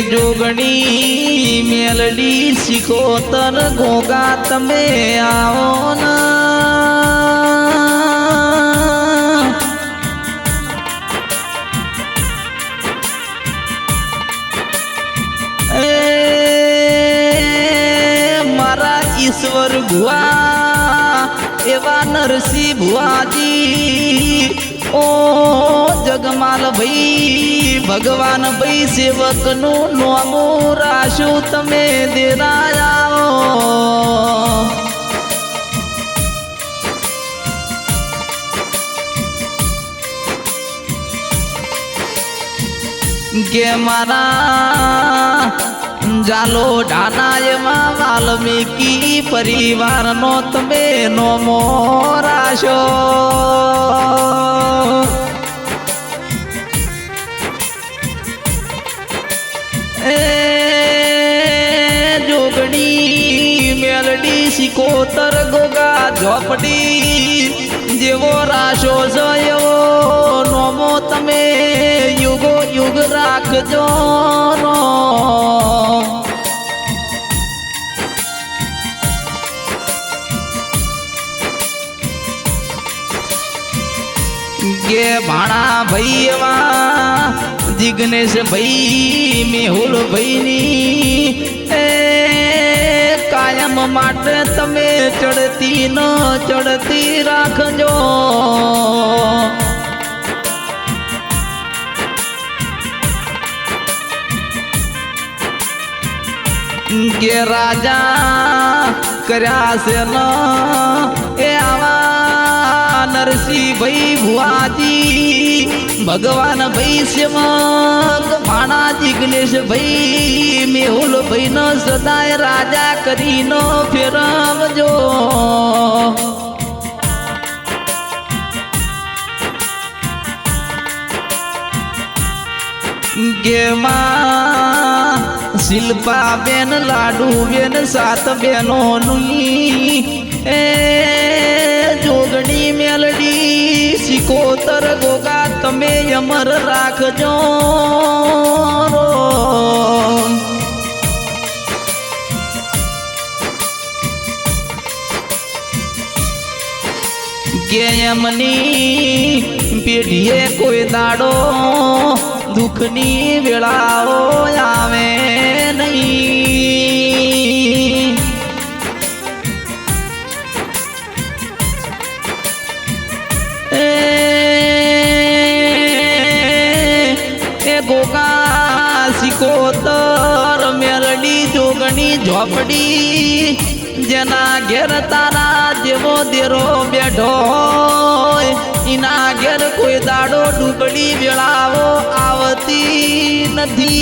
Jogani melody Sikotar Goga तमे आओ ना मारा ईश्वर भुआ एवा नरसी भुआजी ओ जगमाल भाई भगवान भाई सेवक नो नोमो राशु तमे देरायाओ के मारा जालो ढानाय मा वाल्मीकि परिवार नो तमे नोमो राशो जोगणी मेलडी सिकोतर गोगा झोपड़ी जेवो राशो जो नोमो तमे युगो युग राखजो नो गे भाणा भैया जिग्नेश भाई मेहुल भाईनी कायम माटे तमे चढ़ती न चढ़ती राखजो गे राजा कर्या से न ए आवा नरसी भाई भुआजी भगवान भाई सेवक भाणा जिग्नेश भाई मेहुल भाई न सदाय राजा करी नो फेरवजो गे मां शिल्पा बेन लाडू बेन सात बेनो नुई जोगणी मेलडी सिकोतर गोगा तमे अमर राखजो के यमनी पीढ़िए कोई दाड़ो दुखनी वेलाओ आवे नहीं गोगा सिकोतर मेलडी जोगणी झोपड़ी जना घेर तारा जेवो देरो बैठो इना घेर कोई दाड़ो डूबड़ी वेलावो आवती नथी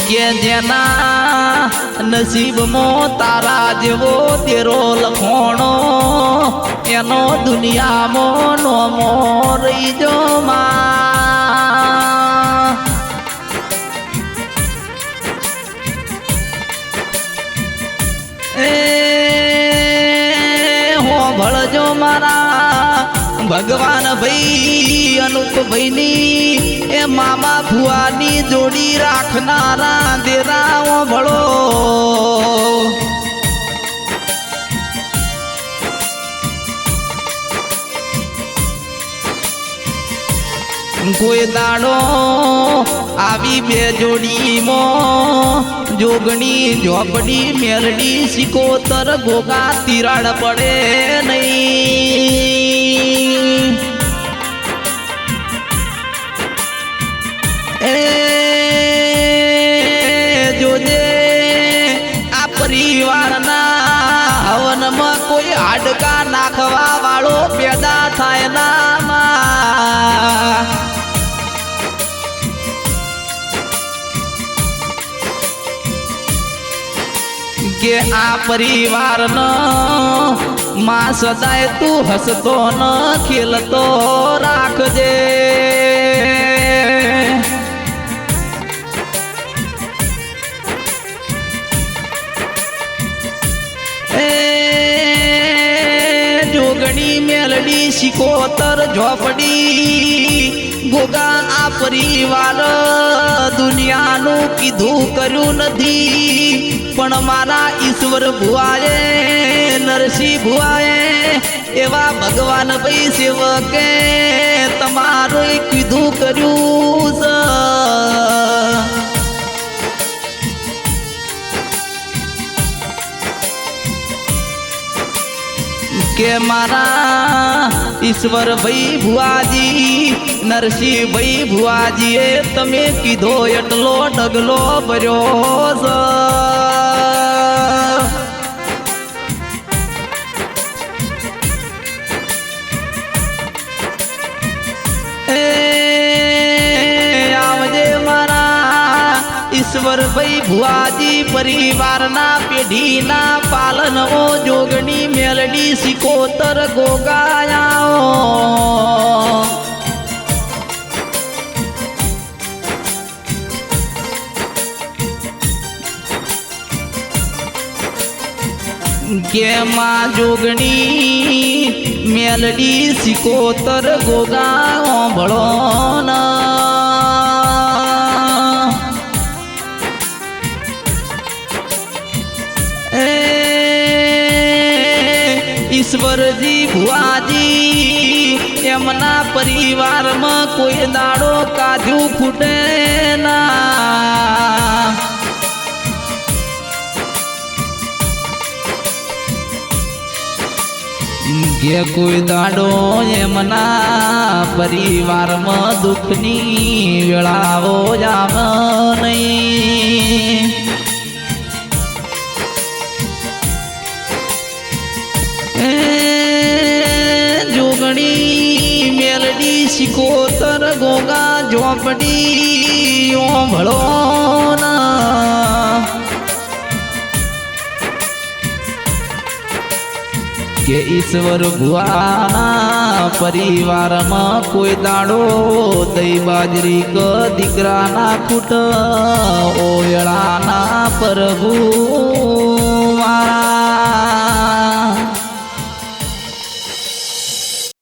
के जना नसीब मो तारा जेवो तेरो लखोणो एनो दुनिया मो नोमो रही जो मां हो भड़जो मारा भगवान भाई अनूप भाई नी ए मामा फुआनी जोड़ी राखनारा देरा वो भड़ो कोई दाड़ो आवी बे जोड़ी मो जोगणी झोपड़ी मेलडी सिकोतर गोगा तिराड़ पड़े नहीं जोजे आ परिवार ना हवन में कोई हाडका नाखवा वालो पैदा थाय ना मा આ પરિવારનો માં સદાય તું હસતો ન ખેલતો રાખજે. જોગણી મેલડી શિકોતર ઝોપડી ગોગા આ પરિવાર દુનિયાનું કીધું કર્યું નથી, પણ મારા ઈશ્વર ભુવાએ નરસિંહ ભુવાએ એવા ભગવાન ભાઈ સેવકે તમારું કીધું કર્યું છે કે મારા ઈશ્વર ભાઈ ભુવાજી નરસિંહ ભાઈ ભુવાજીએ તમે કીધો એટલો ડગલો ભર્યો છે. આવજે મારા ઈશ્વર ભાઈ ભુવાજી પરિવારના પેઢીના પાલન જોગણી મેલડી શિકોતર ગોગાયા કે માં જોગણી મેલડી શિકોતર ગોગા ભળો ઈશ્વરજી ભુવાજી એમના પરિવારમાં કોઈ દાડો કાજુ ફૂટે ના. કે કોઈ દાડો એમના પરિવારમાં દુઃખની વેળાઓ જામ નહીં. જોગણી મેલડી શિકોતર ગોગા ઝોપડી ભળો ના. કે ઈશ્વર ભુવાના પરિવારમાં કોઈ દાડો દઈ બાજરી ક દીકરાના ખૂટ ઓયળાના પ્રભુ મારા